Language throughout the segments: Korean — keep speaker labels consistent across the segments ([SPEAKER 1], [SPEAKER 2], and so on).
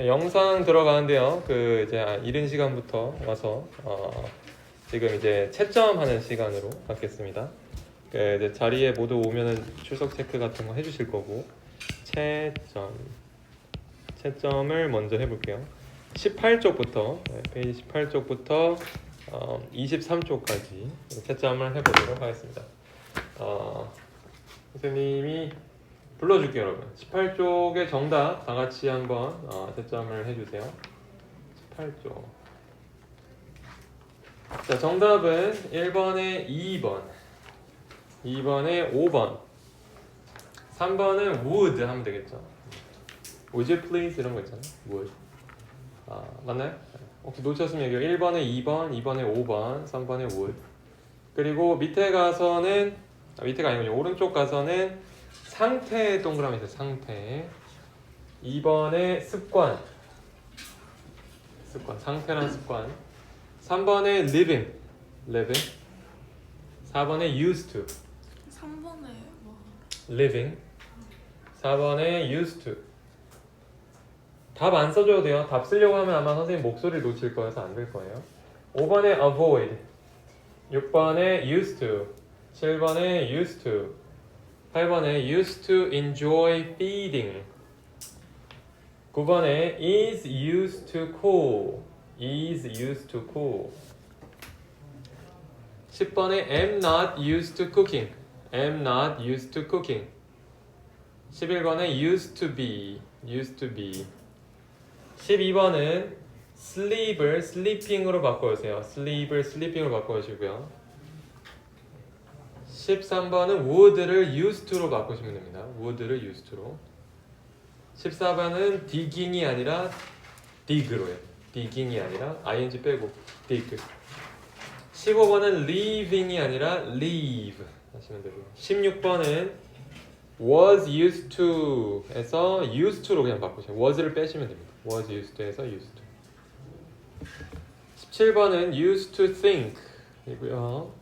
[SPEAKER 1] 영상 들어가는데요. 그 이제 이른 시간부터 와서 지금 이제 채점하는 시간으로 갖겠습니다. 그 이제 자리에 모두 오면은 출석 체크 같은 거 해주실 거고 채점을 먼저 해볼게요. 18쪽부터 페이지 18쪽부터 23쪽까지 채점을 해보도록 하겠습니다. 선생님이 불러줄게요, 여러분. 18쪽의 정답 다 같이 한번 채점을 해주세요. 18쪽. 자, 정답은 1번에 2번, 2번에 5번, 3번은 would 하면 되겠죠. Would you please 이런 거 있잖아요. would. 맞나요? 혹시 놓쳤으면 여기 1번에 2번, 2번에 5번, 3번에 would. 그리고 밑에 가서는 밑에가 아니군요. 오른쪽 가서는 상태 동그라미 있어요. 상태. 2번에 습관. 상태란 습관. 3번에 living. 4번에 used to.
[SPEAKER 2] 3번에 뭐?
[SPEAKER 1] living. 4번에 used to. 답 안 써줘도 돼요. 답 쓰려고 하면 아마 선생님 목소리를 놓칠 거여서 안 될 거예요. 5번에 avoid. 6번에 used to. 7번에 used to. 8번에 used to enjoy feeding. 9번에 is used to cool. 10번에 am not used to cooking. 11번에 used to be. 12번은 sleep을 sleeping으로 바꿔주세요. sleep을 sleeping으로 바꿔주시고요. 13번은 would를 used to로 바꾸시면 됩니다. would를 used to로. 14번은 digging이 아니라 dig로 해요. digging이 아니라 ing 빼고 dig. 15번은 leaving이 아니라 leave 하시면 되고요. 16번은 was used to 에서 used to로 그냥 바꾸시면 was를 빼시면 됩니다. was used to 에서 used to. 17번은 used to think 이고요.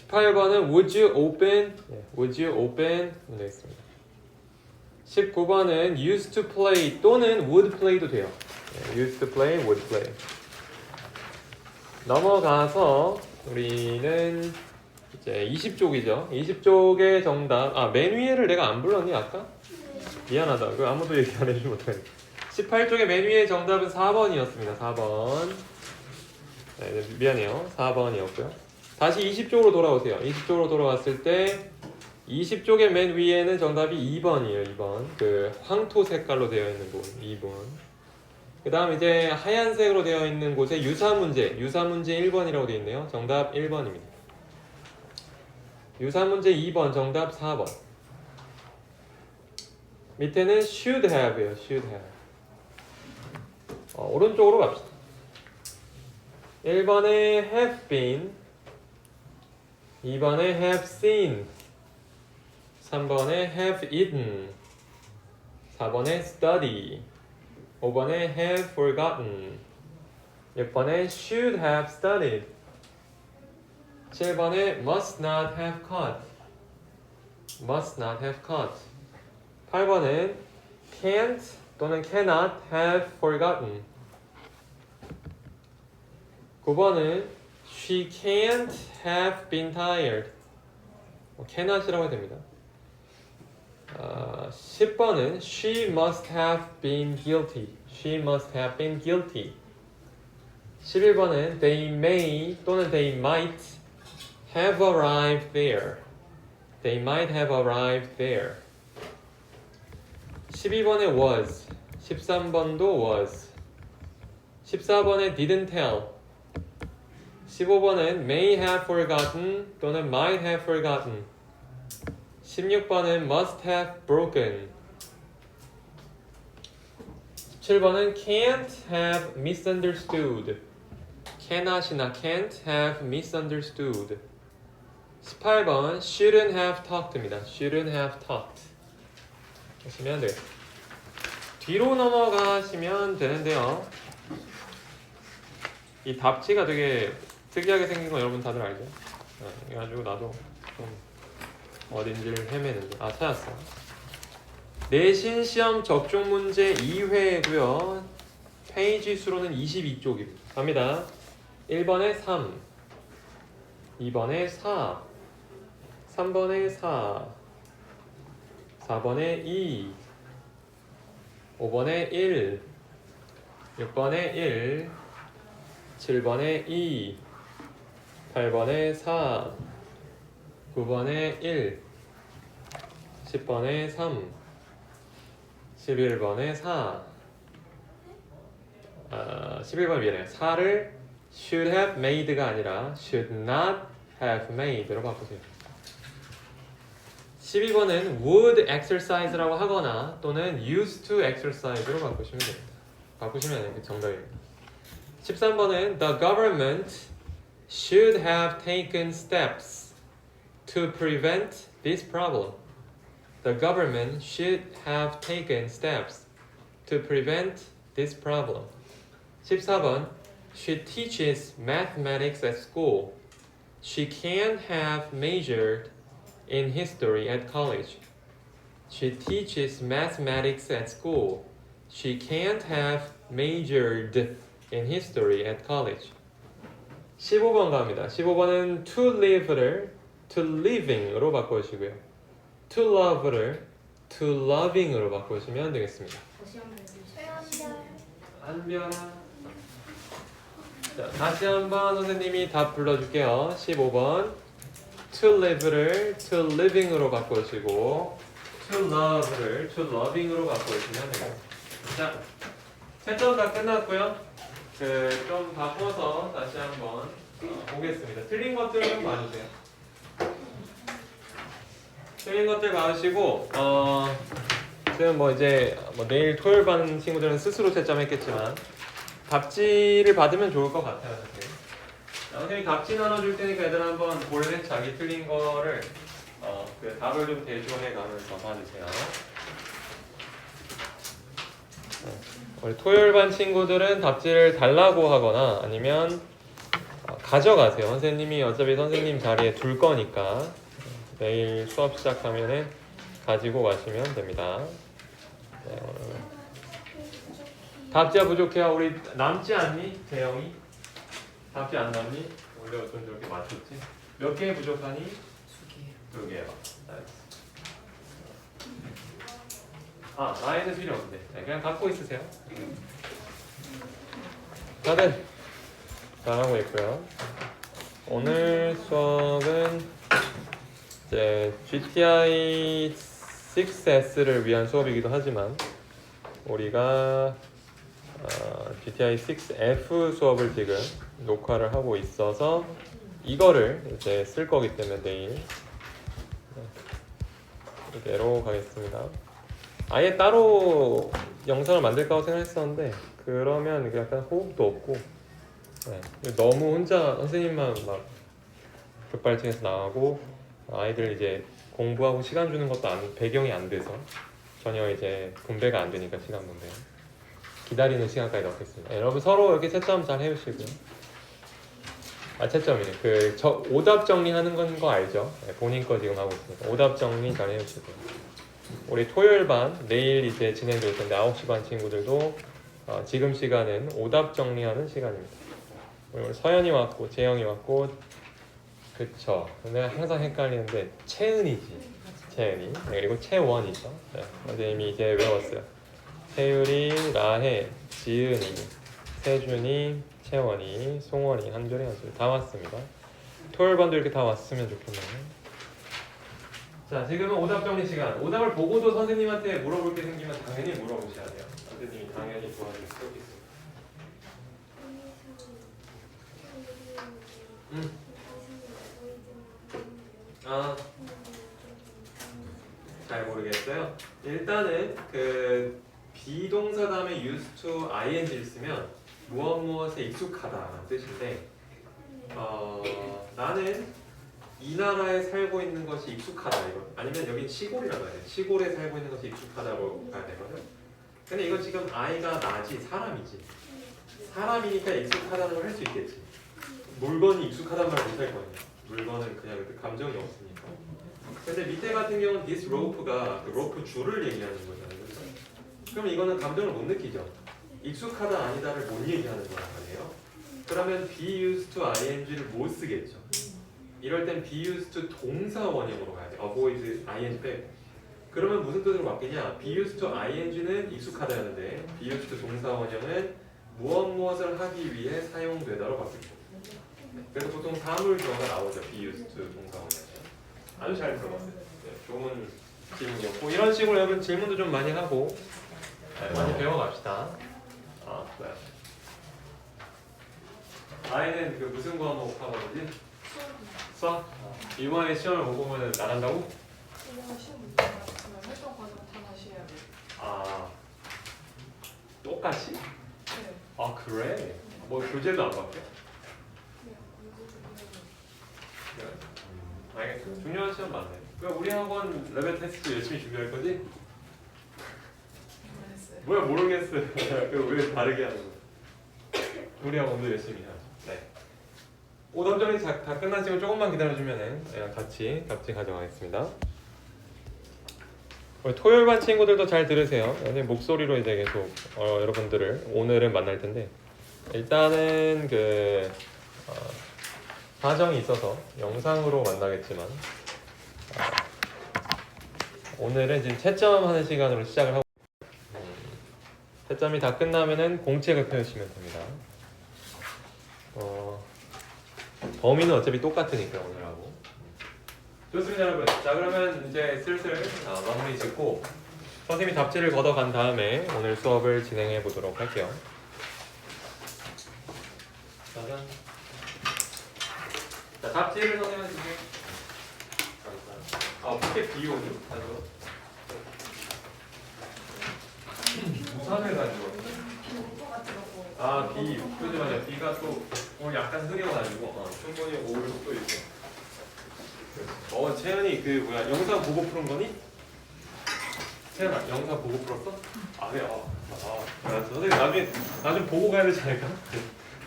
[SPEAKER 1] 18번은 would you open 되겠습니다. 19번은 used to play 또는 would play도 돼요. used to play, would play. 넘어가서 우리는 이제 20쪽이죠. 20쪽의 정답. 맨 위에를 내가 안 불렀니 아까? 미안하다. 그거 아무도 얘기 안 해주면 어떡해. 18쪽의 맨 위의 정답은 4번이었습니다. 4번. 네, 미안해요. 4번이었고요. 다시 20쪽으로 돌아오세요. 20쪽으로 돌아왔을 때 20쪽의 맨 위에는 정답이 2번이에요. 2번. 그 황토 색깔로 되어 있는 곳 2번. 그 다음 이제 하얀색으로 되어 있는 곳에 유사문제 1번이라고 되어 있네요. 정답 1번입니다. 유사문제 2번 정답 4번. 밑에는 should have예요. should have. 오른쪽으로 갑시다. 1번에 have been, 2번에 have seen, 3번에 have eaten, 4번에 study, 5번에 have forgotten, 6번에 should have studied, 7번에 must not have caught, 8번은 can't 또는 cannot have forgotten, 9번은 she can't have been tired. cannot이라고 해도 됩니다. 10번은 she must have been guilty. 11번은 they may 또는 they might have arrived there. 12번에 was. 13번도 was. 14번에 didn't tell. 15번은 may have forgotten 또는 might have forgotten. 16번은 must have broken. 17번은 can't have misunderstood. cannot이나 can't have misunderstood. 18번 shouldn't have talked입니다. shouldn't have talked. 하시면 돼요. 뒤로 넘어가시면 되는데요. 이 답지가 되게 특이하게 생긴 거 여러분 다들 알죠? 그래가지고 나도 좀 어딘지를 헤매는데 찾았어. 내신 시험 적중 문제 2회고요. 페이지 수로는 22쪽입니다. 갑니다. 1번에 3, 2번에 4, 3번에 4, 4번에 2, 5번에 1, 6번에 1, 7번에 2, 8번에 4, 9번에 1, 10번에 3, 11번에 4, 11번 미안해요. 4를 should have made가 아니라 should not have made로 바꾸세요. 12번은 would exercise라고 하거나 또는 used to exercise로 바꾸시면 됩니다. 바꾸시면 정답입니다. 13번은 the government should have taken steps to prevent this problem. The government should have taken steps to prevent this problem. 14번 She teaches mathematics at school. She can't have majored in history at college. She teaches mathematics at school. She can't have majored in history at college. 15번 갑니다. 15번은 to live를 to living으로 바꿔주시고요. to love를 to loving으로 바꾸시면 되겠습니다. 한별아. 자, 다시 한번 선생님이 답 불러줄게요. 15번 to live를 to living으로 바꾸시고 to love를 to loving으로 바꾸시면 되겠습니다. 자, 채점 다 끝났고요. 좀 바꿔서 다시 한번 보겠습니다. 틀린 것들 좀 봐주세요. 틀린 것들 봐주시고 지금 이제 내일 토요일 반 친구들은 스스로 채점했겠지만 답지를 받으면 좋을 것 같아요. 선생님이 답지 나눠줄 테니까 애들 한번 본래 자기 틀린 거를 그 답을 좀 대조해 가면서 봐주세요. 우리 토요일 반 친구들은 답지를 달라고 하거나 아니면 가져가세요. 선생님이 어차피 선생님 자리에 둘 거니까 내일 수업 시작하면은 가지고 가시면 됩니다. 네, 답지가 부족해요. 우리 남지 않니? 재영이? 답지 안 남니? 원래 어쩐지 이렇게 맞췄지? 몇 개 부족하니? 2개. 2개요. 나에는 필요 없는데. 네, 그냥 갖고 있으세요. 다들 잘하고 있고요. 오늘 수업은 이제 GTI 6S를 위한 수업이기도 하지만 우리가 GTI 6F 수업을 지금 녹화를 하고 있어서 이거를 이제 쓸 거기 때문에 내일 이대로 가겠습니다. 아예 따로 영상을 만들까 생각했었는데 그러면 약간 호흡도 없고 너무 혼자 선생님만 막 급발진해서 나가고 아이들 이제 공부하고 시간 주는 것도 배경이 안 돼서 전혀 이제 분배가 안 되니까 시간 분배 기다리는 시간까지 넣겠습니다. 여러분 서로 이렇게 채점 잘 해주시고요. 채점이네. 오답 정리하는 건 거 알죠? 본인 거 지금 하고 있으니까 오답 정리 잘 해주시고요. 우리 토요일 반 내일 이제 진행될 텐데 9시 반 친구들도 지금 시간은 오답 정리하는 시간입니다. 오늘 서연이 왔고 재영이 왔고 그쵸. 내가 항상 헷갈리는데 채은이지. 채은이. 그리고 채원이죠. 선생님이 이제 외웠어요. 채율이, 라혜, 지은이, 세준이, 채원이, 송원이, 한별이, 한솔이 다 왔습니다. 토요일 반도 이렇게 다 왔으면 좋겠네요. 자, 지금은 오답 정리 시간. 오답을 보고도 선생님한테 물어볼 게 생기면 당연히 물어보셔야 돼요. 선생님이 당연히 도와줄 수 있습니다. 잘 모르겠어요. 일단은 비동사 다음에 used to ing를 쓰면 무엇에 익숙하다라는 뜻인데 나는 이 나라에 살고 있는 것이 익숙하다 이거 아니면 여긴 시골이라고 해야 돼. 시골에 살고 있는 것이 익숙하다고 가야 되거든. 근데 이거 지금 아이가 나지 사람이지. 사람이니까 익숙하다는 걸 할 수 있겠지. 물건이 익숙하다는 말 못 할 거 아니야. 물건은 그냥 감정이 없으니까. 근데 밑에 같은 경우는 this rope가 그 로프 줄을 얘기하는 거잖아요. 그렇죠? 그럼 이거는 감정을 못 느끼죠. 익숙하다 아니다를 못 얘기하는 거란 말이에요. 그러면 be used to ing를 못 쓰겠죠. 이럴 땐 be used to 동사 원형으로 가야 돼. avoid ing 빼고. 그러면 무슨 뜻으로 바뀌냐? be used to ing는 익숙하다였는데 be used to 동사 원형은 무엇을 하기 위해 사용되다로 바뀌고. 그래서 보통 사물주어가 나오죠. be used to 동사 원형. 아주 잘 들어봤어요. 네, 좋은 질문이었고 이런 식으로 여러분 질문도 좀 많이 하고 많이 배워갑시다. 네. 아이는 그 무슨 과목 하거든지 수학? 이번에 시험을 못 보면 나간다고?
[SPEAKER 2] 이거 시험 못 봤으면 활동 과정 다 다시 해야 돼.
[SPEAKER 1] 아 똑같이?
[SPEAKER 2] 네.
[SPEAKER 1] 아 그래? 뭐 교재도 안 바뀌어? 알겠어. 중요한 시험 맞네. 그럼 우리 학원 레벨 테스트 열심히 준비할 거지?
[SPEAKER 2] 모르겠어요.
[SPEAKER 1] 뭐야 모르겠어요. 왜 다르게 하는 거야? 우리 학원도 열심히 하죠. 네. 오답정리 다 끝나시고 조금만 기다려주면 같이 가져가겠습니다. 우리 토요일반 친구들도 잘 들으세요. 목소리로 이제 계속 여러분들을 오늘은 만날 텐데 일단은 사정이 있어서 영상으로 만나겠지만 오늘은 지금 채점하는 시간으로 시작을 하고 채점이 다 끝나면은 공책을 펴주시면 됩니다. 범위는 어차피 똑같으니까 오늘하고. 좋습니다 여러분. 자 그러면 이제 슬슬 마무리 짓고 선생님이 답지를 걷어간 다음에 오늘 수업을 진행해 보도록 할게요. 짜잔. 자 답지를 선생님한테 주세요. 어떻게 비오죠? 우산을 가지고. 비. 그죠 맞아. 비가 또 오늘 약간 흐려가지고 충분히 올 수도 있고. 채연이 영상 보고 푸는 거니? 채연아 영상 보고 풀었어? 그래. 선생님 나중에 보고 가야 되지 않을까?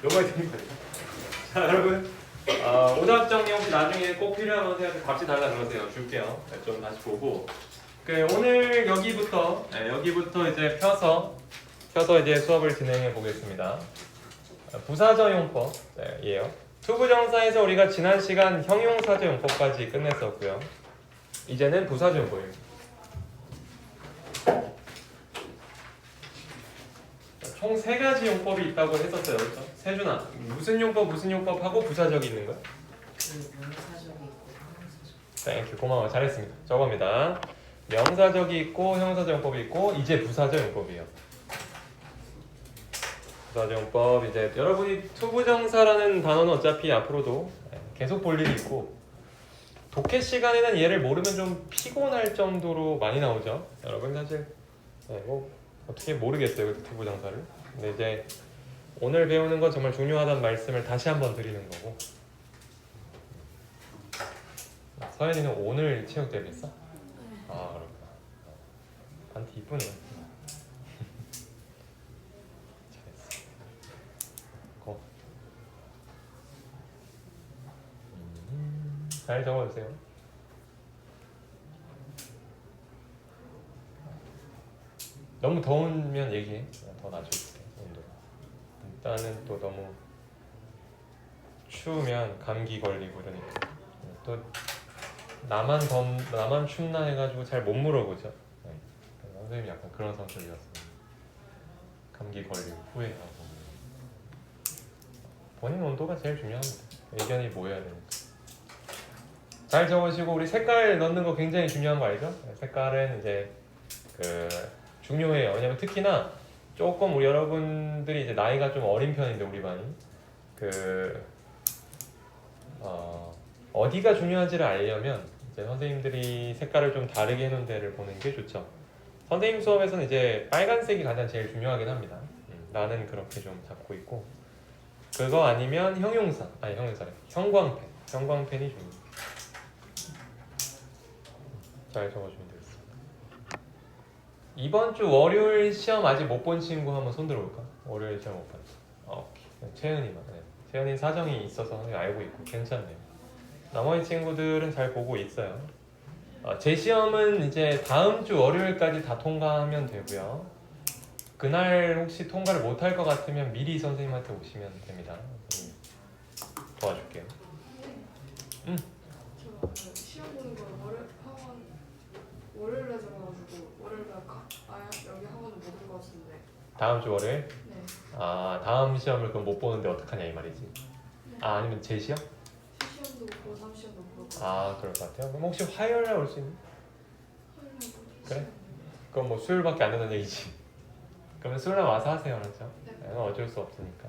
[SPEAKER 1] 요거에 되는 거니까. 자 여러분 오답 정리 혹시 나중에 꼭 필요하면 선생님한테 답지 달라 그러세요. 줄게요. 좀 다시 보고. 오늘 여기부터 이제 펴서 이제 수업을 진행해 보겠습니다. 부사적용법이에요. 투부정사에서 우리가 지난 시간 형용사적용법까지 끝냈었고요. 이제는 부사적용법입니다. 총 3가지 용법이 있다고 했었어요. 그렇죠? 세준아, 무슨 용법 하고 부사적이 있는 거야?
[SPEAKER 3] 명사적이 있고 형용사적.
[SPEAKER 1] 땡큐, 고마워. 잘했습니다. 저겁니다. 명사적이 있고 형용사적용법이 있고 이제 부사적용법이에요. 부사적용법 이제 여러분이 투부정사라는 단어는 어차피 앞으로도 계속 볼 일이 있고 독해 시간에는 얘를 모르면 좀 피곤할 정도로 많이 나오죠. 여러분 사실 어떻게 모르겠어요 투부정사를. 근데 이제 오늘 배우는 건 정말 중요하다는 말씀을 다시 한번 드리는 거고. 서연이는 오늘 체육 대비했어? 그렇구나. 반티 이쁘네. 잘했어. 잘 적어주세요. 너무 더우면 얘기해. 더 낮춰줄게 온도. 일단은 또 너무 추우면 감기 걸리고 그러니까. 또 나만 춥나 해가지고 잘 못 물어보죠. 선생님이 약간 그런 성격이었어요. 감기 걸리고 후회하고. 본인 온도가 제일 중요합니다. 의견이 모여야 되니까. 잘 적으시고 우리 색깔 넣는 거 굉장히 중요한 거 알죠? 색깔은 이제 중요해요. 왜냐면 특히나 조금 우리 여러분들이 이제 나이가 좀 어린 편인데 우리 반이 어디가 중요한지를 알려면 이제 선생님들이 색깔을 좀 다르게 해놓은 데를 보는 게 좋죠. 선생님 수업에서는 이제 빨간색이 가장 제일 중요하긴 합니다. 나는 그렇게 좀 잡고 있고 그거 아니면 형광펜이 중요해요. 잘 적어주면 되겠습니다. 이번 주 월요일 시험 아직 못 본 친구 한번 손 들어볼까? 월요일 시험 못 봤어. 오케이. 채은이만. 채은이 사정이 있어서 알고 있고 괜찮네요. 나머지 친구들은 잘 보고 있어요. 재시험은 이제 다음 주 월요일까지 다 통과하면 되고요. 그날 혹시 통과를 못할 것 같으면 미리 선생님한테 오시면 됩니다. 도와줄게요.
[SPEAKER 2] 저 시험 보는 걸 월요일에 잡아가지고 월요일에 여기 학원을 못 올 것 같은데.
[SPEAKER 1] 다음 주 월요일?
[SPEAKER 2] 네.
[SPEAKER 1] 아, 다음 시험을 그럼 못 보는데 어떡하냐 이 말이지. 아, 아니면 재시험?
[SPEAKER 2] 시험도 고3 시험도 보고.
[SPEAKER 1] 아, 그럴 것 같아요. 그럼 혹시 화요일에 올 수 있니? 그래? 그럼 뭐 수요일밖에 안 된다는 얘기지. 그러면 수요일에 와서 하세요, 그렇죠?
[SPEAKER 2] 네.
[SPEAKER 1] 어쩔 수 없으니까.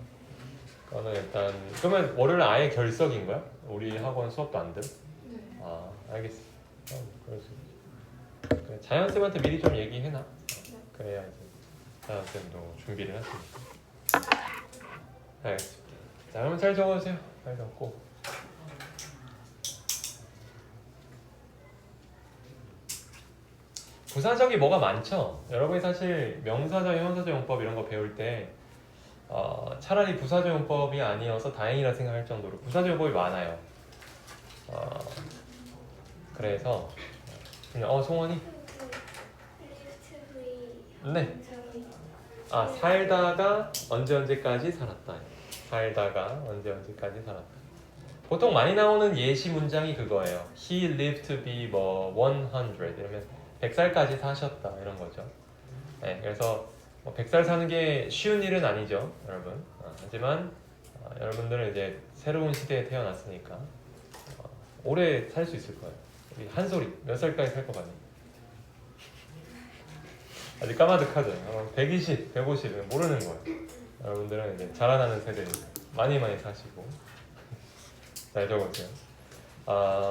[SPEAKER 1] 그거는 일단 그러면 월요일 아예 결석인 거야? 우리 학원 수업도 안 돼?
[SPEAKER 2] 네.
[SPEAKER 1] 아, 알겠어. 그럴 수 있지. 그래, 자연 쌤한테 미리 좀 얘기해놔. 그래야 이제 자연 쌤도 준비를 할 수 있어. 알겠습니다. 자, 그럼 잘 적어주세요. 잘 적고. 부사적이 뭐가 많죠? 여러분이 사실 명사적, 형용사적 용법 이런 거 배울 때 차라리 부사적 용법이 아니어서 다행이라 생각할 정도로 부사적 용법이 많아요. 그래서 그냥 송원이? 네. 아, 살다가 언제까지 살았다. 살다가 언제까지 살았다. 보통 많이 나오는 예시 문장이 그거예요. He lived to be 뭐 100 이러면 100살까지 사셨다 이런 거죠. 네, 그래서 뭐 100살 사는 게 쉬운 일은 아니죠, 여러분. 하지만 여러분들은 이제 새로운 시대에 태어났으니까 오래 살 수 있을 거예요. 우리 한솔이 몇 살까지 살 것 같니? 아직 까마득하죠. 120, 150은 모르는 거예요. 여러분들은 이제 자라나는 세대니까 많이 사시고. 잘 적어주세요.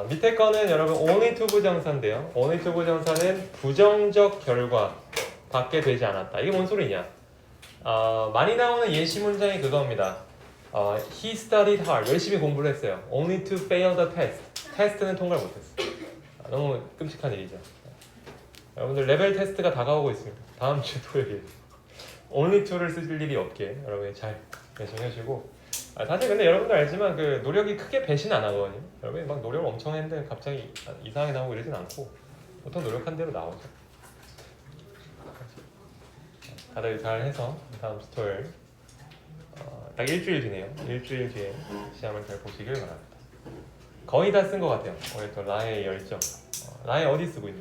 [SPEAKER 1] 밑에 거는 여러분 only to 부정사인데요. only to 부정사는 부정적 결과 받게 되지 않았다. 이게 뭔 소리냐? 많이 나오는 예시 문장이 그겁니다. He studied hard. 열심히 공부를 했어요. Only to fail the test. 테스트는 통과를 못했어. 너무 끔찍한 일이죠. 여러분들 레벨 테스트가 다가오고 있습니다. 다음 주 토요일. only to를 쓰실 일이 없게 여러분이 잘 배신하시고. 사실 근데 여러분들 알지만 그 노력이 크게 배신 안 하거든요. 여러분이 막 노력을 엄청 했는데 갑자기 이상하게 나오고 이러진 않고 보통 노력한 대로 나오죠. 다들 잘 해서 다음 주 토요일 딱 일주일 뒤네요. 일주일 뒤에 시험을 잘 보시길 바랍니다. 거의 다 쓴 것 같아요. 오늘 또 라의 열정. 라의 어디 쓰고 있니?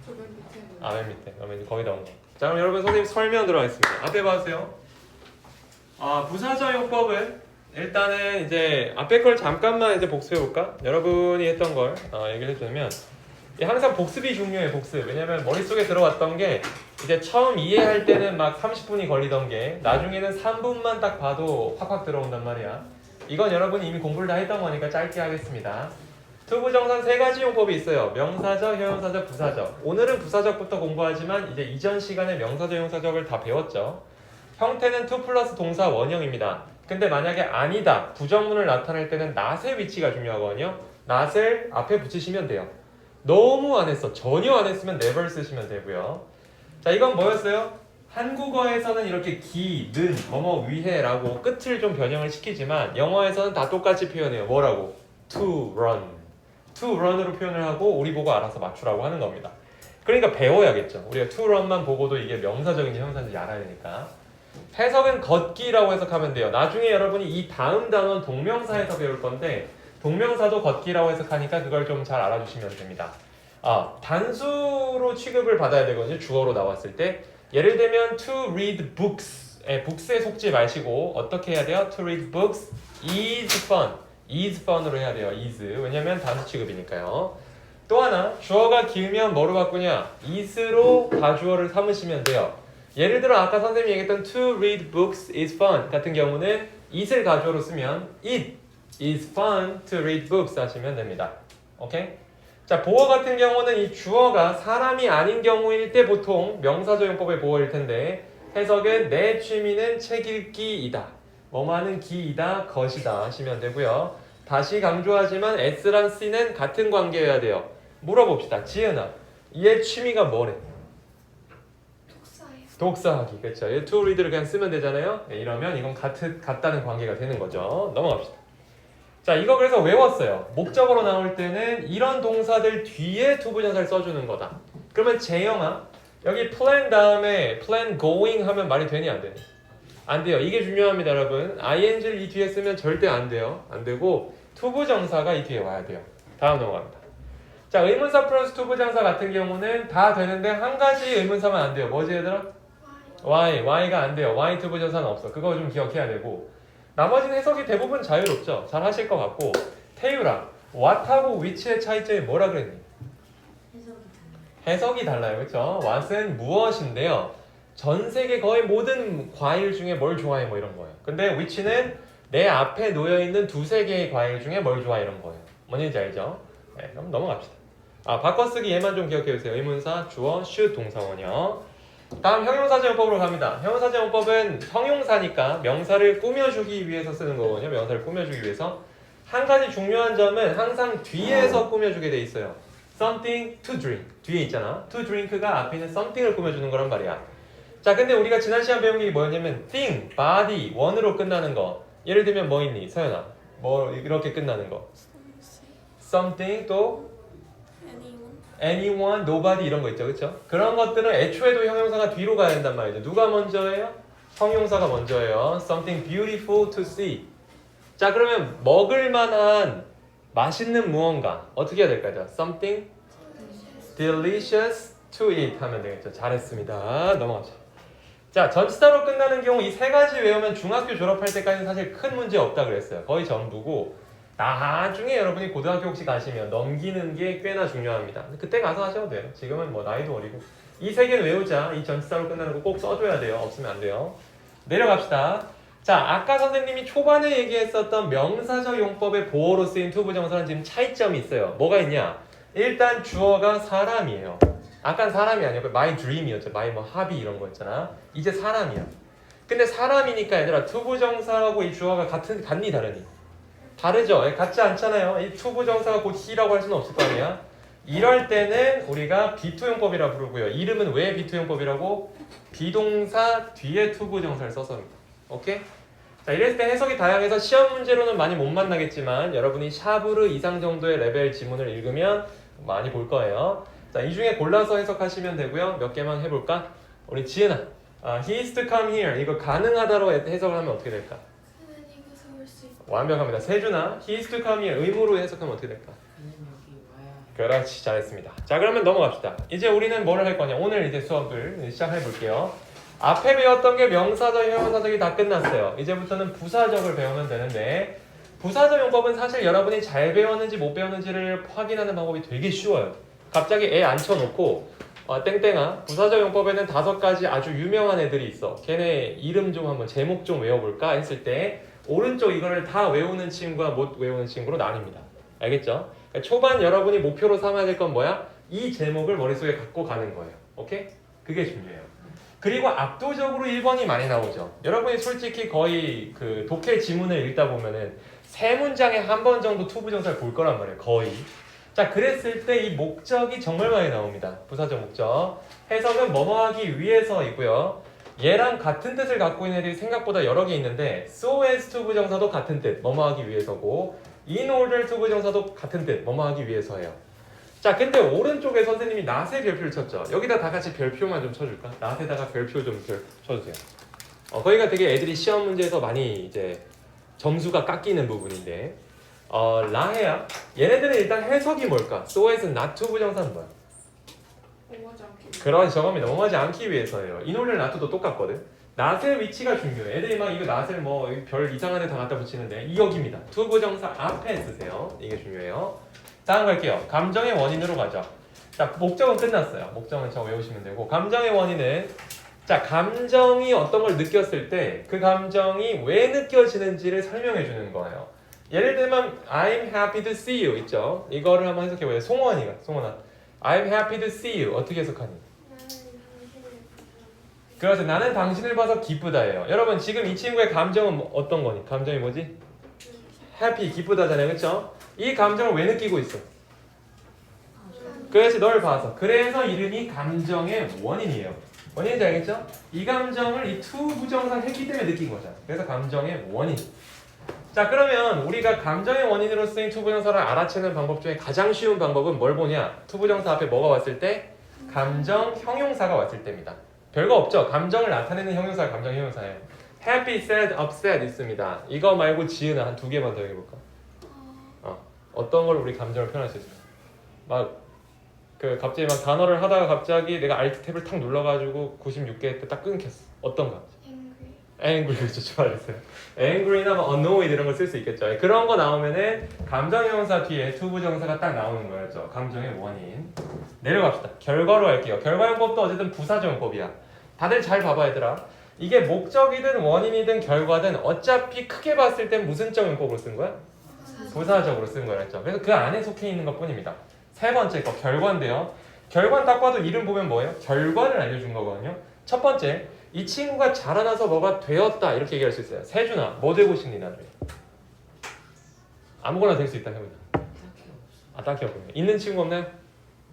[SPEAKER 2] 저 맨 밑에.
[SPEAKER 1] 맨 밑에. 그러면 이제 거의 다 온 거. 자, 그럼 여러분 선생님 설명 들어가겠습니다. 앞에 봐주세요. 부사적 용법은 일단은 이제 앞에 걸 잠깐만 이제 복습해 볼까? 여러분이 했던 걸 얘기를 해주면 항상 복습이 중요해. 복습. 왜냐면 머릿속에 들어왔던 게 이제 처음 이해할 때는 막 30분이 걸리던 게 나중에는 3분만 딱 봐도 확확 들어온단 말이야. 이건 여러분이 이미 공부를 다 했던 거니까 짧게 하겠습니다. 투부정사는 세 가지 용법이 있어요. 명사적, 형용사적, 부사적. 오늘은 부사적부터 공부하지만 이제 이전 시간에 명사적, 형용사적을 다 배웠죠. 형태는 to 플러스 동사 원형입니다. 근데 만약에 아니다, 부정문을 나타낼 때는 not의 위치가 중요하거든요. not을 앞에 붙이시면 돼요. 너무 안 했어, 전혀 안 했으면 never 쓰시면 되고요. 자, 이건 뭐였어요? 한국어에서는 이렇게 기, 는, 뭐뭐 위해 라고 끝을 좀 변형을 시키지만 영어에서는 다 똑같이 표현해요. 뭐라고? to run. to run으로 표현을 하고 우리 보고 알아서 맞추라고 하는 겁니다. 그러니까 배워야겠죠. 우리가 to run만 보고도 이게 명사적인지 형용사인지 알아야 되니까. 해석은 걷기라고 해석하면 돼요. 나중에 여러분이 이 다음 단어는 동명사에서 배울 건데 동명사도 걷기라고 해석하니까 그걸 좀 잘 알아주시면 됩니다. 단수로 취급을 받아야 되거든요. 주어로 나왔을 때. 예를 들면 to read books. books에 속지 마시고 어떻게 해야 돼요? to read books is fun. is fun으로 해야 돼요. is. 왜냐면 단수 취급이니까요. 또 하나, 주어가 길면 뭐로 바꾸냐? is로 가주어를 삼으시면 돼요. 예를 들어 아까 선생님이 얘기했던 to read books is fun 같은 경우는 it을 가주어로 쓰면 it is fun to read books 하시면 됩니다. 오케이? 자, 보어 같은 경우는 이 주어가 사람이 아닌 경우일 때 보통 명사적 용법의 보어일 텐데 해석은 내 취미는 책 읽기이다. 뭐뭐하는 기이다, 것이다 하시면 되고요. 다시 강조하지만 S랑 C는 같은 관계여야 돼요. 물어봅시다. 지은아, 얘 취미가 뭐래? 독서하기. 그렇죠. 얘 to read를 그냥 쓰면 되잖아요. 이러면 이건 같다는 관계가 되는 거죠. 넘어갑시다. 자, 이거 그래서 외웠어요. 목적으로 나올 때는 이런 동사들 뒤에 투부정사를 써주는 거다. 그러면 재영아, 여기 plan 다음에 plan going 하면 말이 되니 안 되니? 안 돼요. 이게 중요합니다, 여러분. ing를 이 뒤에 쓰면 절대 안 돼요. 안 되고 투부정사가 이 뒤에 와야 돼요. 다음 넘어갑니다. 자, 의문사 플러스 투부정사 같은 경우는 다 되는데 한 가지 의문사만 안 돼요. 뭐지 얘들아? Y가 안 돼요. Y 투부정사는 없어. 그거 좀 기억해야 되고 나머지는 해석이 대부분 자유롭죠. 잘 하실 것 같고 태유라, what하고 which의 차이점이 뭐라 그랬니? 해석이 달라요. 그렇죠? what은 무엇인데요. 전 세계 거의 모든 과일 중에 뭘 좋아해 뭐 이런 거예요. 근데 which는 내 앞에 놓여있는 두세 개의 과일 중에 뭘 좋아해 이런 거예요. 뭔지 알죠? 네, 그럼 넘어갑시다. 바꿔쓰기 얘만 좀 기억해주세요. 의문사, 주어, should 동사원이요. 다음 형용사제용법으로 갑니다. 형용사제용법은 형용사니까 명사를 꾸며주기 위해서 쓰는 거거든요. 명사를 꾸며주기 위해서. 한 가지 중요한 점은 항상 뒤에서 꾸며주게 돼 있어요. something to drink. 뒤에 있잖아. to drink가 앞에 있는 something을 꾸며주는 거란 말이야. 자, 근데 우리가 지난 시간 배운 게 뭐였냐면 thing, body, one으로 끝나는 거. 예를 들면 뭐 있니? 서연아. 뭐 이렇게 끝나는 거. something 또 anyone, nobody 이런 거 있죠. 그렇죠? 그런 것들은 애초에도 형용사가 뒤로 가야 된단 말이죠. 누가 먼저예요? 형용사가 먼저예요. something beautiful to see. 자, 그러면 먹을 만한 맛있는 무언가 어떻게 해야 될까요? something delicious to eat 하면 되겠죠. 잘했습니다. 넘어가죠. 자, 전치사로 끝나는 경우 이 세 가지 외우면 중학교 졸업할 때까지는 사실 큰 문제 없다 그랬어요. 거의 전부고 나중에 여러분이 고등학교 혹시 가시면 넘기는 게 꽤나 중요합니다. 그때 가서 하셔도 돼요. 지금은 뭐 나이도 어리고 이 세 개는 외우자. 이 전치사로 끝나는 거 꼭 써줘야 돼요. 없으면 안 돼요. 내려갑시다. 자, 아까 선생님이 초반에 얘기했었던 명사적 용법의 보어로 쓰인 투부정사는 지금 차이점이 있어요. 뭐가 있냐? 일단 주어가 사람이에요. 아까는 사람이 아니었고 my dream이었죠. my 뭐 합의 이런 거 있잖아. 이제 사람이야. 근데 사람이니까 얘들아 투부정사하고 이 주어가 같니 다르니? 다르죠. 같지 않잖아요. 이 투부정사가 곧 he라고 할 수는 없을 거 아니야. 이럴 때는 우리가 비투용법이라 부르고요. 이름은 왜 비투용법이라고? 비동사 뒤에 투부정사를 써서입니다. 오케이? 자, 이랬을 때 해석이 다양해서 시험 문제로는 많이 못 만나겠지만 여러분이 샤브르 이상 정도의 레벨 지문을 읽으면 많이 볼 거예요. 자, 이 중에 골라서 해석하시면 되고요. 몇 개만 해볼까? 우리 지은아, he is to come here. 이거 가능하다로 해석을 하면 어떻게 될까? 완벽합니다. 세준아, he is to come here. 의무로 해석하면 어떻게 될까? 그렇지, 잘했습니다. 자, 그러면 넘어갑시다. 이제 우리는 뭐를 할 거냐? 오늘 이제 수업을 시작해 볼게요. 앞에 배웠던 게 명사적, 형용사적이 다 끝났어요. 이제부터는 부사적을 배우면 되는데 부사적 용법은 사실 여러분이 잘 배웠는지 못 배웠는지를 확인하는 방법이 되게 쉬워요. 갑자기 애 앉혀놓고 땡땡아, 부사적 용법에는 5가지 아주 유명한 애들이 있어. 걔네 이름 좀 한번 제목 좀 외워볼까? 했을 때 오른쪽 이거를 다 외우는 친구와 못 외우는 친구로 나뉩니다. 알겠죠? 그러니까 초반 여러분이 목표로 삼아야 될 건 뭐야? 이 제목을 머릿속에 갖고 가는 거예요. 오케이? 그게 중요해요. 그리고 압도적으로 1번이 많이 나오죠. 여러분이 솔직히 거의 그 독해 지문을 읽다 보면은 3문장에 한 번 정도 투부정사를 볼 거란 말이에요. 거의. 자, 그랬을 때 이 목적이 정말 많이 나옵니다. 부사적 목적. 해석은 뭐뭐 하기 위해서이고요. 얘랑 같은 뜻을 갖고 있는 애들이 생각보다 여러 개 있는데 so as 투부정사도 같은 뜻, 뭐뭐 하기 위해서고 in order 투부정사도 같은 뜻, 뭐뭐 하기 위해서예요. 자, 근데 오른쪽에 선생님이 not의 별표를 쳤죠. 여기다 다 같이 별표만 좀 쳐줄까? not에다가 별표 좀 쳐주세요. 거기가 되게 애들이 시험 문제에서 많이 이제 점수가 깎이는 부분인데 라해야. 얘네들은 일단 해석이 뭘까? so as not 투부정사는 뭐야?
[SPEAKER 2] 오하지 않기 위해.
[SPEAKER 1] 그런 저겁니다. 오하지 않기 위해서예요. in order not도 똑같거든. not의 위치가 중요해. 애들이 막 이거 not을 뭐 별 이상한 데 다 갖다 붙이는데 이 여기입니다. 투부정사 앞에 쓰세요. 이게 중요해요. 다음 갈게요. 감정의 원인으로 가죠. 자, 목적은 끝났어요. 목적은 저 외우시면 되고 감정의 원인은 자, 감정이 어떤 걸 느꼈을 때 그 감정이 왜 느껴지는지를 설명해 주는 거예요. 예를 들면 I'm happy to see you 있죠. 이거를 한번 해석해 보세요. 송원아 I'm happy to see you 어떻게 해석하니? 그래서 나는 당신을 봐서 기쁘다예요. 여러분 지금 이 친구의 감정은 어떤 거니? 감정이 뭐지? happy 기쁘다잖아요. 그렇죠? 이 감정을 왜 느끼고 있어? 그래서 널 봐서. 그래서 이름이 감정의 원인이에요. 원인인지 알겠죠? 이 감정을 이 투부정사 했기 때문에 느낀 거잖아. 그래서 감정의 원인. 자 그러면 우리가 감정의 원인으로 쓰인 투부정사를 알아채는 방법 중에 가장 쉬운 방법은 뭘 보냐? 투부정사 앞에 뭐가 왔을 때? 감정 형용사가 왔을 때입니다. 별거 없죠? 감정을 나타내는 형용사가 감정 형용사예요. happy, sad, upset 있습니다. 이거 말고 지은은 한 두 개만 더 해볼까? 어떤 걸 우리 감정을 표현할 수 있을까? 막 그 갑자기 막 단어를 하다가 갑자기 내가 Alt 탭을 탁 눌러가지고 96개 때 딱 끊겼어. 어떤가? angry 그렇죠. 좋아했어요. angry나 뭐 annoyed 이런 걸 쓸 수 있겠죠. 그런 거 나오면은 감정 형용사 뒤에 투부정사가 딱 나오는 거였죠. 감정의 원인. 내려갑시다. 결과로 할게요. 결과용법도 어쨌든 부사적용법이야. 다들 잘 봐봐 얘들아. 이게 목적이든 원인이든 결과든 어차피 크게 봤을 땐 무슨 적용법으로 쓴 거야? 부사적으로 쓴 거였죠. 그래서 그 안에 속해 있는 것 뿐입니다. 세 번째 거 결과인데요. 결과는 딱 봐도 이름 보면 뭐예요? 결과를 알려준 거거든요. 첫 번째, 이 친구가 자라나서 뭐가 되었다 이렇게 얘기할 수 있어요. 세준아, 뭐 되고 싶니 나중에? 아무거나 될 수 있다 해보자. 딱히 없군요. 있는 친구 없나요?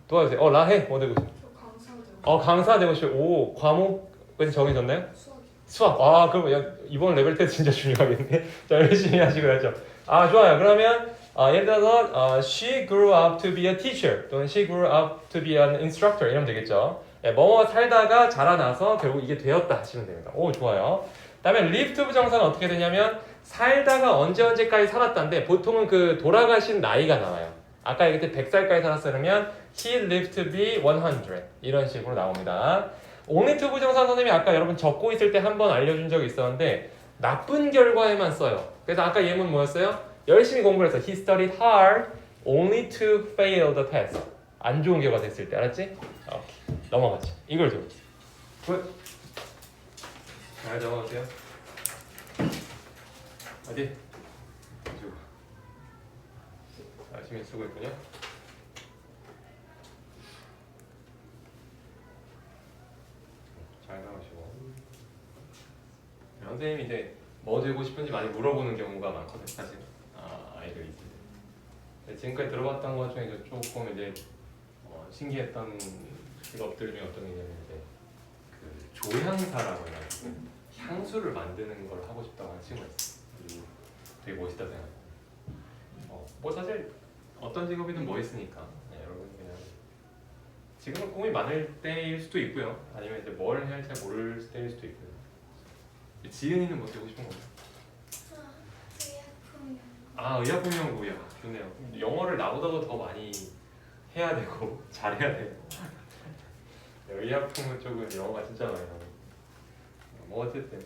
[SPEAKER 1] 도와주세요. 라해, 뭐 되고 싶니?
[SPEAKER 2] 저 강사도.
[SPEAKER 1] 강사 되고 싶어요. 오, 과목은 정해졌나요?
[SPEAKER 2] 수학.
[SPEAKER 1] 수학. 그럼 이번 레벨 테스트 진짜 중요하겠네. 자, 열심히 하시고 하죠. 좋아요. 그러면 예를 들어서 she grew up to be a teacher 또는 she grew up to be an instructor 이러면 되겠죠. 뭐뭐 살다가 자라나서 결국 이게 되었다 하시면 됩니다. 오, 좋아요. 그다음에 live to 부정사는 어떻게 되냐면 살다가 언제까지 살았다인데 보통은 그 돌아가신 나이가 나와요. 아까 얘기했을 때 100살까지 살았어 그러면 he lived to be 100 이런 식으로 나옵니다. only to 부정사 선생님이 아까 여러분 적고 있을 때 한 번 알려준 적이 있었는데 나쁜 결과에만 써요. 그래서 아까 예문 뭐였어요? 열심히 공부를 해서 he studied hard only to fail the test. 안 좋은 결과 됐을 때 알았지? 오케이. 넘어가죠. 이걸 좀. 굿. 잘 적어보세요. 어디? 열심히 쓰고 있군요. 잘 나오시고. 선생님이 이제 뭐 되고 싶은지 많이 물어보는 경우가 많거든요, 사실. 아이들이 있을 때. 지금까지 들어봤던 것 중에 이제 조금 이제 신기했던 직업들 중에 어떤 게 있냐면 이제 그 조향사라고 해가지고 향수를 만드는 걸 하고 싶다고 하는 친구가 있어요. 그리고 되게 멋있다 생각해요. 뭐 사실 어떤 직업이든 멋있으니까 여러분 그냥 지금은 꿈이 많을 때일 수도 있고요. 아니면 이제 뭘 해야 할지 잘 모를 때일 수도 있고요. 지은이는 뭐 되고 싶은 건가요? 의약품연구야. 좋네요. 영어를 나보다도 더 많이 해야 되고 잘해야 돼요. 의약품 쪽은 영어가 진짜 많이 나와요. 뭐 어쨌든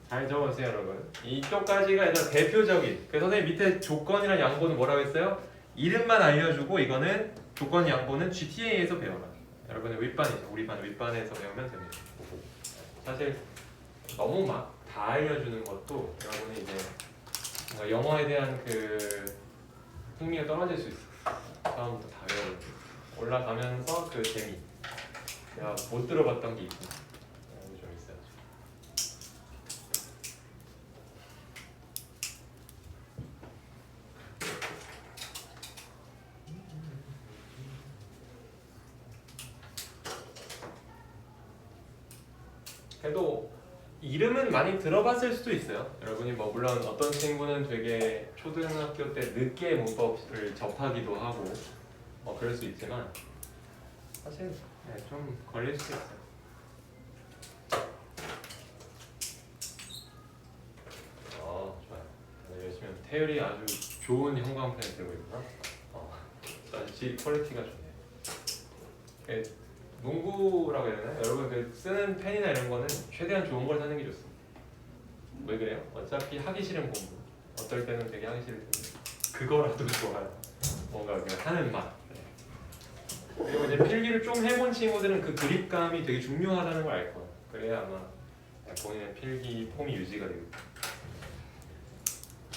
[SPEAKER 1] 잘 적어주세요 여러분. 이쪽까지가 일단 대표적인. 그래서 선생님 밑에 조건이랑 양보는 뭐라고 했어요? 이름만 알려주고 이거는 조건 양보는 GTA에서 배워라. 여러분의 윗반이죠. 우리 반 윗반에서 배우면 됩니다. 사실 너무 막 다 알려주는 것도 여러분이 이제 영어에 대한 그 흥미가 떨어질 수 있어요. 처음부터 다 배우고 올라가면서 그 재미. 내가 못 들어봤던 게 있구나. 좀 있어요. 그래도 이름은 많이 들어봤을 수도 있어요. 여러분이 뭐 물론 어떤 친구는 되게 초등학교 때 늦게 문법을 접하기도 하고 그럴 수 있지만 사실 좀 걸릴 수도 있어요. 좋아요. 열심히 하면 태율이 아주 좋은 형광펜을 들고 있구나. 아주 퀄리티가 좋네요. 농구라고 해야 되나요? 여러분 그 쓰는 펜이나 이런 거는 최대한 좋은 걸 사는 게 좋습니다. 왜 그래요? 어차피 하기 싫은 공부. 어떨 때는 되게 하기 싫을 텐데 그거라도 좋아요. 뭔가 그냥 하는 맛. 그리고 이제 필기를 좀 해본 친구들은 그 그립감이 되게 중요하다는 걸 알 거예요. 그래야 아마 본인의 필기 폼이 유지가 되고.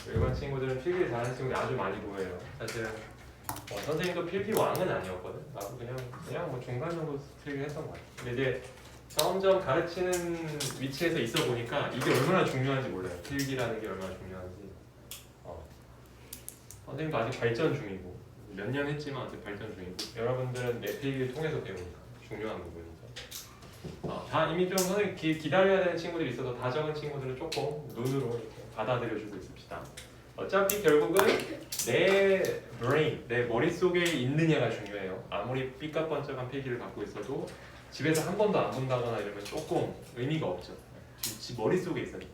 [SPEAKER 1] 일반 친구들은 필기를 잘하는 친구들이 아주 많이 보여요. 사실은 선생님도 필기 왕은 아니었거든. 나도 그냥 뭐 중간 정도 필기를 했던 것 같아. 근데 이제 점점 가르치는 위치에서 있어 보니까 이게 얼마나 중요한지 몰라요. 필기라는 게 얼마나 중요한지. 선생님도 아직 발전 중이고 몇 년 했지만 아직 발전 중이고 여러분들은 내 필기를 통해서 배우니까 중요한 부분이죠. 다 이미 좀 선생님 기다려야 되는 친구들이 있어서 다 적은 친구들은 조금 눈으로 이렇게 받아들여주고 있습니다. 어차피 결국은 내 brain, 내 머릿속에 있느냐가 중요해요. 아무리 삐까뻔쩍한 필기를 갖고 있어도 집에서 한 번도 안 본다거나 이러면 조금 의미가 없죠. 머릿속에 있어야 돼요.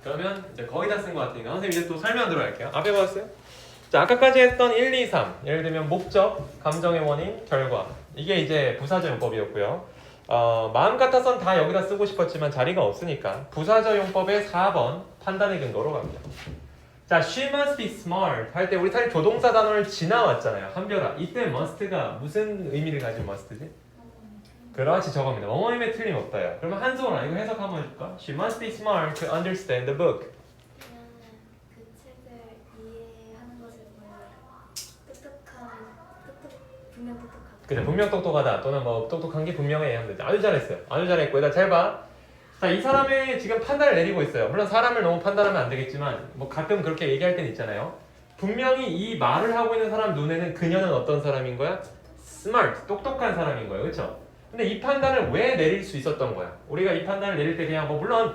[SPEAKER 1] 그러면 이제 거의 다 쓴 것 같으니까 선생님 이제 또 설명 들어갈게요. 앞에 봤어요? 자, 아까까지 했던 1, 2, 3 예를 들면 목적, 감정의 원인, 결과 이게 이제 부사적 용법이었고요. 마음 같아선 다 여기다 쓰고 싶었지만 자리가 없으니까 부사적 용법의 4번 판단의 근거로 갑니다. 자, she must be smart 할 때 우리 사실 조동사 단어를 지나왔잖아요. 한별아, 이때 must가 무슨 의미를 가진 must지? 그렇지, 저겁니다. 뭐뭐임에 틀림없다요. 그러면 한소원아 이거 해석 한번 해줄까? She must be smart to understand the book.
[SPEAKER 4] 그 책을 이해하는 것을 보여 분명 똑똑하다.
[SPEAKER 1] 그죠, 분명 똑똑하다 또는 뭐 똑똑한 게 분명해 하면 되죠. 아주 잘했어요. 아주 잘했고 일단 잘 봐. 자, 이 사람이 지금 판단을 내리고 있어요. 물론 사람을 너무 판단하면 안 되겠지만 뭐 가끔 그렇게 얘기할 때는 있잖아요. 분명히 이 말을 하고 있는 사람 눈에는 그녀는 어떤 사람인 거야? smart, 똑똑한 사람인 거예요. 그렇죠? 근데 이 판단을 왜 내릴 수 있었던 거야? 우리가 이 판단을 내릴 때 그냥 뭐 물론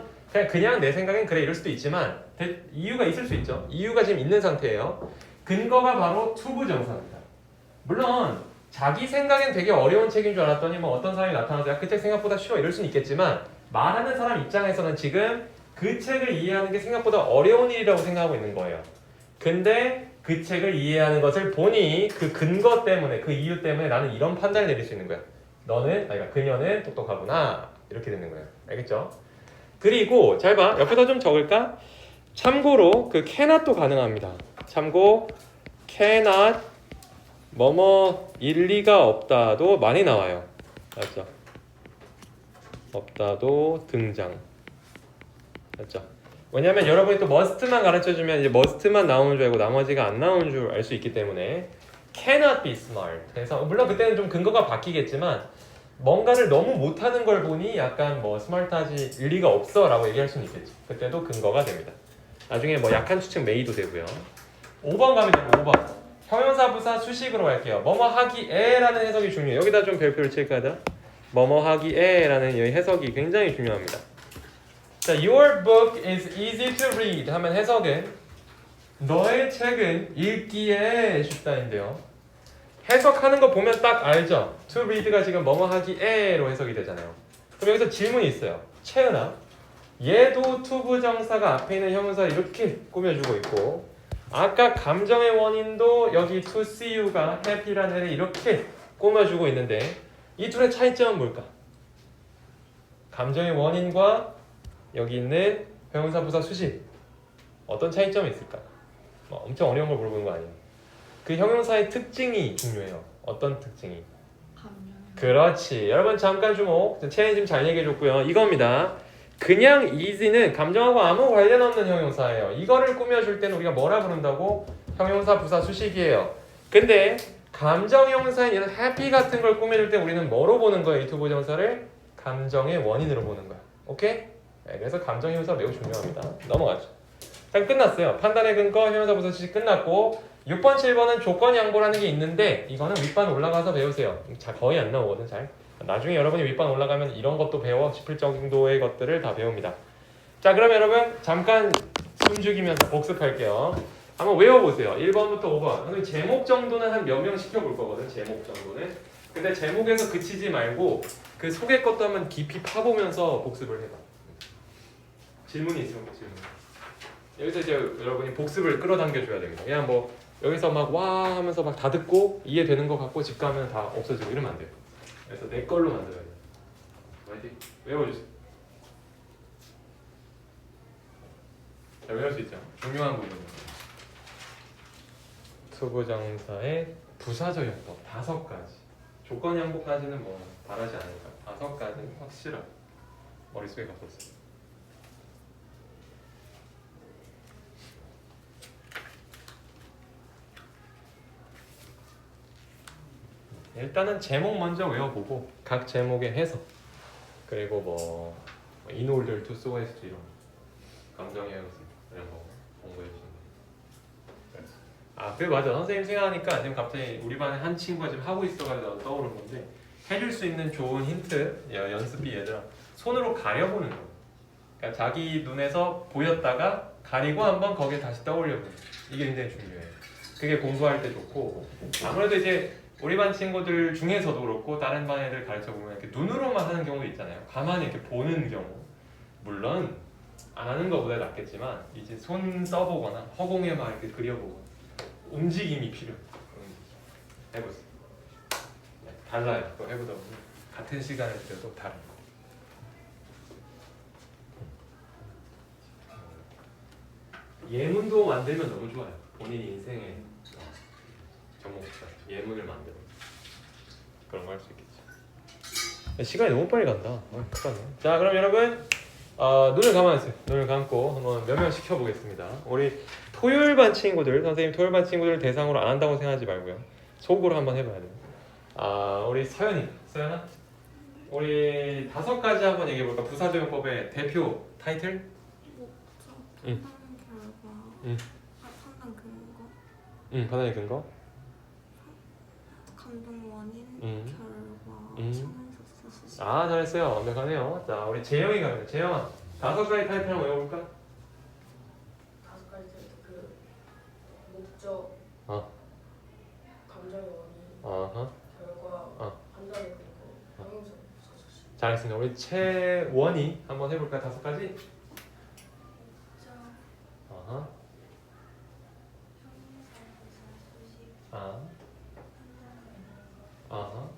[SPEAKER 1] 그냥 내 생각엔 그래 이럴 수도 있지만 이유가 있을 수 있죠. 이유가 지금 있는 상태예요. 근거가 바로 투부정사입니다. 물론 자기 생각엔 되게 어려운 책인 줄 알았더니 뭐 어떤 사람이 나타나서 야, 그 책 생각보다 쉬워 이럴 수는 있겠지만 말하는 사람 입장에서는 지금 그 책을 이해하는 게 생각보다 어려운 일이라고 생각하고 있는 거예요. 근데 그 책을 이해하는 것을 보니 그 근거 때문에 그 이유 때문에 나는 이런 판단을 내릴 수 있는 거야. 그러니까 그녀는 똑똑하구나 이렇게 되는 거예요. 알겠죠? 그리고 잘 봐. 옆에다 좀 적을까? 참고로 그 cannot도 가능합니다. 참고 cannot 뭐뭐 일리가 없다도 많이 나와요. 맞죠? 없다도 등장. 맞죠? 왜냐면 여러분이 또 must만 가르쳐주면 이제 must만 나오는 줄 알고 나머지가 안 나오는 줄 알 수 있기 때문에 cannot be smart. 그래서 물론 그때는 좀 근거가 바뀌겠지만 뭔가를 너무 못하는 걸 보니 약간 뭐 스마트하지 일리가 없어 라고 얘기할 수는 있겠죠. 그때도 근거가 됩니다. 나중에 뭐 약한 추측 메이도 되고요. 5번 가면 돼요. 5번 형용사 부사 수식으로 갈게요. 뭐뭐 하기에 라는 해석이 중요해요. 여기다 좀 별표를 칠까요? 뭐뭐 하기에 라는 이 해석이 굉장히 중요합니다. 자, Your book is easy to read 하면 해석은 너의 책은 읽기에 쉽다인데요. 해석하는 거 보면 딱 알죠? To read가 지금 뭐뭐 하기에로 해석이 되잖아요. 그럼 여기서 질문이 있어요. 채은아, 얘도 투부정사가 앞에 있는 형용사를 이렇게 꾸며주고 있고 아까 감정의 원인도 여기 to see you가 happy라는 애를 이렇게 꾸며주고 있는데 이 둘의 차이점은 뭘까? 감정의 원인과 여기 있는 형용사 부사 수식 어떤 차이점이 있을까? 뭐 엄청 어려운 걸 물어보는 거 아니에요. 그 형용사의 특징이 중요해요. 어떤 특징이?
[SPEAKER 2] 감명.
[SPEAKER 1] 그렇지. 여러분 잠깐 주목. 채연이 지금 잘 얘기해줬고요. 이겁니다. 그냥 easy는 감정하고 아무 관련 없는 형용사예요. 이거를 꾸며줄 때는 우리가 뭐라 부른다고? 형용사 부사 수식이에요. 근데 감정 형용사인 이런 happy 같은 걸 꾸며줄 때 우리는 뭐로 보는 거예요? 이 투부정사를 감정의 원인으로 보는 거야. 오케이? 네, 그래서 감정 형용사 매우 중요합니다. 넘어가죠. 자, 끝났어요. 판단의 근거, 형용사 부사 수식 끝났고 6번, 7번은 조건 양보라는 게 있는데 이거는 윗반 올라가서 배우세요. 자, 거의 안 나오거든 잘. 나중에 여러분이 윗반 올라가면 이런 것도 배워 싶을 정도의 것들을 다 배웁니다. 자, 그럼 여러분 잠깐 숨 죽이면서 복습할게요. 한번 외워보세요. 1번부터 5번. 제목 정도는 한 몇 명 시켜볼 거거든. 제목 정도는. 근데 제목에서 그치지 말고 그 속의 것도 한번 깊이 파보면서 복습을 해봐. 질문이 있으면 질문. 여기서 이제 여러분이 복습을 끌어당겨줘야 됩니다. 그냥 뭐 여기서 막 와 하면서 막 다 듣고 이해되는 거 갖고 집 가면 다 없어지고 이러면 안 돼요. 그래서 내 걸로 만들어야 돼요. 화이팅! 외워주세요. 자, 외울 수 있죠? 중요한 부분이에요. 투부정사의 부사적 용법 5가지. 조건 양보까지는 뭐 바라지 않으니까 5가지는 확실하게 머릿속에 갖고 있어요. 일단은 제목 먼저 외워보고 각 제목의 해석 그리고 뭐 in order to so as to 이런 감정의 형식 이런 거 공부해주시면 돼요. 아, 그래 맞아. 선생님 생각하니까 지금 갑자기 우리 반에 한 친구가 지금 하고 있어가지고 떠오른 건데 해줄 수 있는 좋은 힌트, 연습이 얘들아 손으로 가려보는 거. 그러니까 자기 눈에서 보였다가 가리고 한번 거기에 다시 떠올려보는 거. 이게 굉장히 중요해요. 그게 공부할 때 좋고 아무래도 이제 우리 반 친구들 중에서도 그렇고 다른 반 애들 가르쳐 보면 이렇게 눈으로만 하는 경우도 있잖아요. 가만히 이렇게 보는 경우. 물론 안 하는 것보다 낫겠지만 이제 손 써보거나 허공에 막 이렇게 그려보고 움직임이 필요해요. 해보세요. 네, 달라요. 또 해보다 보면 같은 시간을 들여도 다른 거. 예문도 만들면 너무 좋아요. 본인 인생의 접목처럼 예문을 만들어 그런 거 할 수 있겠죠. 시간이 너무 빨리 간다. 큰일 났네. 자, 그럼 여러분 눈을 감아주세요. 눈을 감고 한번 몇 명 시켜보겠습니다. 우리 토요일반 친구들, 선생님 토요일반 친구들 대상으로 안 한다고 생각하지 말고요. 속으로 한번 해봐야 돼요. 우리 서연아, 우리 5가지 한번 얘기해볼까? 부사적용법의 대표 타이틀?
[SPEAKER 2] 목적,
[SPEAKER 1] 응.
[SPEAKER 2] 판단 결과,
[SPEAKER 1] 응.
[SPEAKER 2] 판단 근거,
[SPEAKER 1] 판단의 근거?
[SPEAKER 2] 감동 원인, 결과,
[SPEAKER 1] 응.
[SPEAKER 2] 성인서사 수식.
[SPEAKER 1] 잘했어요. 완벽하네요. 자, 우리 재영이 가면 재영아 5가지 타이틀 한번 외워볼까?
[SPEAKER 3] 5가지 그 목적, 감정의 원인,
[SPEAKER 1] 어허.
[SPEAKER 3] 결과, 판단의 근거, 형용사사 수식.
[SPEAKER 1] 잘했습니다. 우리 채원이 한번 해볼까? 5가지?
[SPEAKER 4] 목적,
[SPEAKER 1] 어허.
[SPEAKER 4] 형용사, 부사, 수식,
[SPEAKER 1] 아.
[SPEAKER 4] 판단,
[SPEAKER 1] 어허.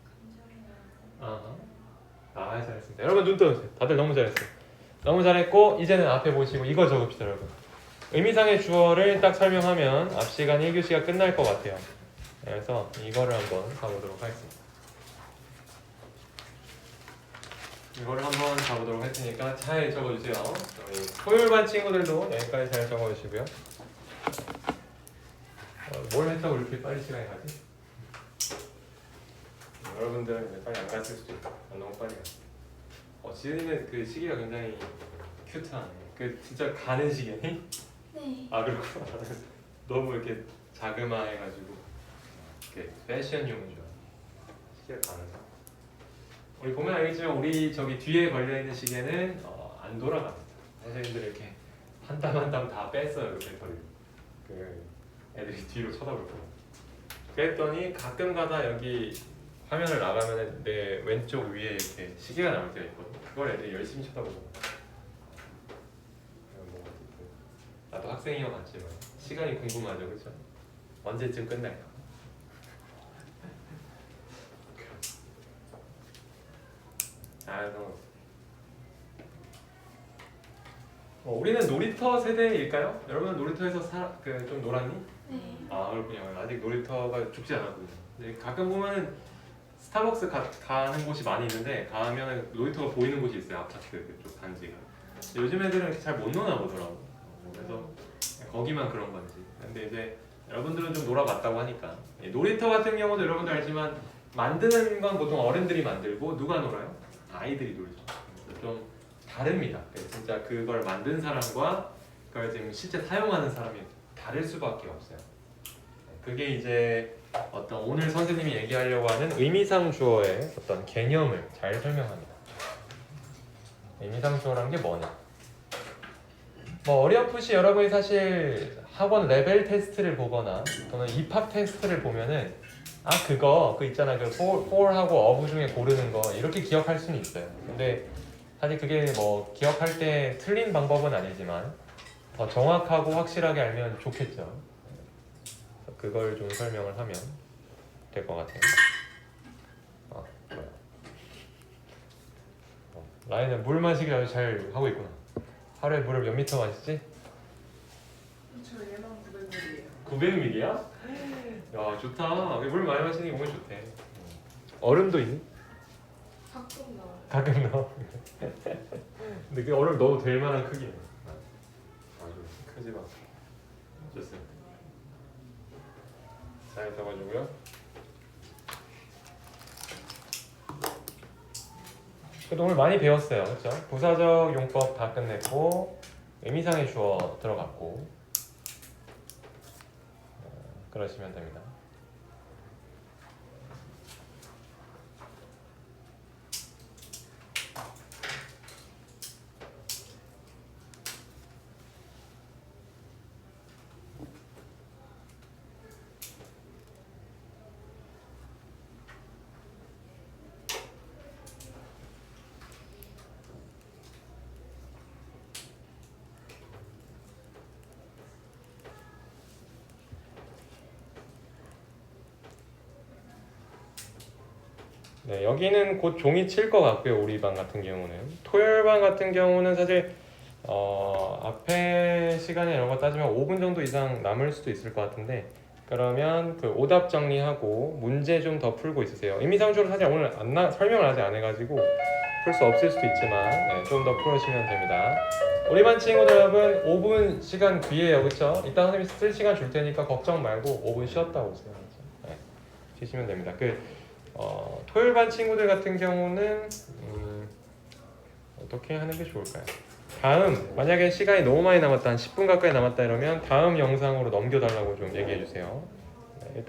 [SPEAKER 4] 감정의 원인.
[SPEAKER 1] 잘했습니다. 여러분 눈 떠주세요. 다들 너무 잘했어요. 너무 잘했고 이제는 앞에 보시고 이거 적읍시다, 여러분. 의미상의 주어를 딱 설명하면 앞 시간 1교시가 끝날 것 같아요. 그래서 이거를 한번 가보도록 하겠습니다. 이거를 한번 가보도록 했으니까 잘 적어주세요. 우리 토요일반 친구들도 여기까지 잘 적어주시고요. 뭘 했다고 이렇게 빨리 시간이 가지? 여러분들은 이제 빨리 안 갔을 수도 있고 너무 빨리 갔어. 지은이는 그 시기가 굉장히 큐트하네. 그 진짜 가는 시기니?
[SPEAKER 4] 네.
[SPEAKER 1] 그렇구나. 너무 이렇게 자그마해가지고 이렇게 패션용인 줄 알아. 시계가 가는 거. 우리 보면 알겠지만 우리 저기 뒤에 걸려있는 시계는 안 돌아갑니다. 선생님들이 이렇게 한 땀 한 땀 다 뺐어요. 그 배터리를. 그 애들이 뒤로 쳐다볼 거예요. 그랬더니 가끔 가다 여기 화면을 나가면 내 왼쪽 위에 이렇게 시계가 나올 때가 있거든. 그걸 애들이 열심히 쳐다보고. 나도 학생이어 봤지만 시간이 궁금하죠, 그렇죠? 언제쯤 끝날까? 그래서 우리는 놀이터 세대일까요? 여러분 놀이터에서 좀 놀았니?
[SPEAKER 4] 네.
[SPEAKER 1] 그렇군요. 아직 놀이터가 죽지 않았군요. 근데 가끔 보면은 스타벅스 가는 곳이 많이 있는데 가면은 놀이터가 보이는 곳이 있어요. 아파트 그쪽 단지가. 요즘 애들은 이렇게 잘 못 노나 보더라고. 그래서 거기만 그런 건지. 근데 이제 여러분들은 좀 놀아봤다고 하니까 놀이터 같은 경우도 여러분들 알지만 만드는 건 보통 어른들이 만들고 누가 놀아요? 아이들이 놀죠. 그래서 좀 다릅니다. 진짜 그걸 만든 사람과 그걸 지금 실제 사용하는 사람이 다를 수밖에 없어요. 그게 이제 어떤 오늘 선생님이 얘기하려고 하는 의미상 주어의 어떤 개념을 잘 설명합니다. 의미상 주어라는 게 뭐냐? 어렴풋이 여러분이 사실 학원 레벨 테스트를 보거나 또는 입학 테스트를 보면은 그거 있잖아 그 for하고 of 중에 고르는 거 이렇게 기억할 수는 있어요. 근데 사실 그게 기억할 때 틀린 방법은 아니지만 더 정확하고 확실하게 알면 좋겠죠. 그걸 좀 설명을 하면 될 것 같아요. 라인은 물 마시기 아주 잘 하고 있구나. 하루에 물을 몇 리터 마시지?
[SPEAKER 3] 저 얘만 900ml예요.
[SPEAKER 1] 900ml야? 야 좋다. 물 많이 마시는 게 몸에 좋대. 얼음도 있니?
[SPEAKER 2] 가끔 나와요.
[SPEAKER 1] 가끔 넣어. 근데 그 얼음 넣어도 될 만한 크기네. 아주 크지 마. 좋습니다. 잘 적어주고요. 그래도 오늘 많이 배웠어요, 그렇죠? 부사적 용법 다 끝냈고 의미상의 주어 들어갔고 그러시면 됩니다. 네, 여기는 곧 종이 칠 것 같고요. 우리 반 같은 경우는. 토요일 반 같은 경우는 사실 앞에 시간에 이런 거 따지면 5분 정도 이상 남을 수도 있을 것 같은데, 그러면 그 오답 정리하고 문제 좀 더 풀고 있으세요. 임의상주로 사실 오늘 설명을 아직 안 해가지고 풀 수 없을 수도 있지만 네, 좀 더 풀으시면 됩니다. 우리 반 친구들 여러분 5분 시간 귀해요, 그쵸? 이따 선생님이 쓸 시간 줄 테니까 걱정 말고 5분 쉬었다 오세요. 네, 쉬시면 됩니다. 토요일 반 친구들 같은 경우는 어떻게 하는 게 좋을까요? 다음 만약에 시간이 너무 많이 남았다, 한 10분 가까이 남았다 이러면 다음 영상으로 넘겨달라고 좀 얘기해 주세요.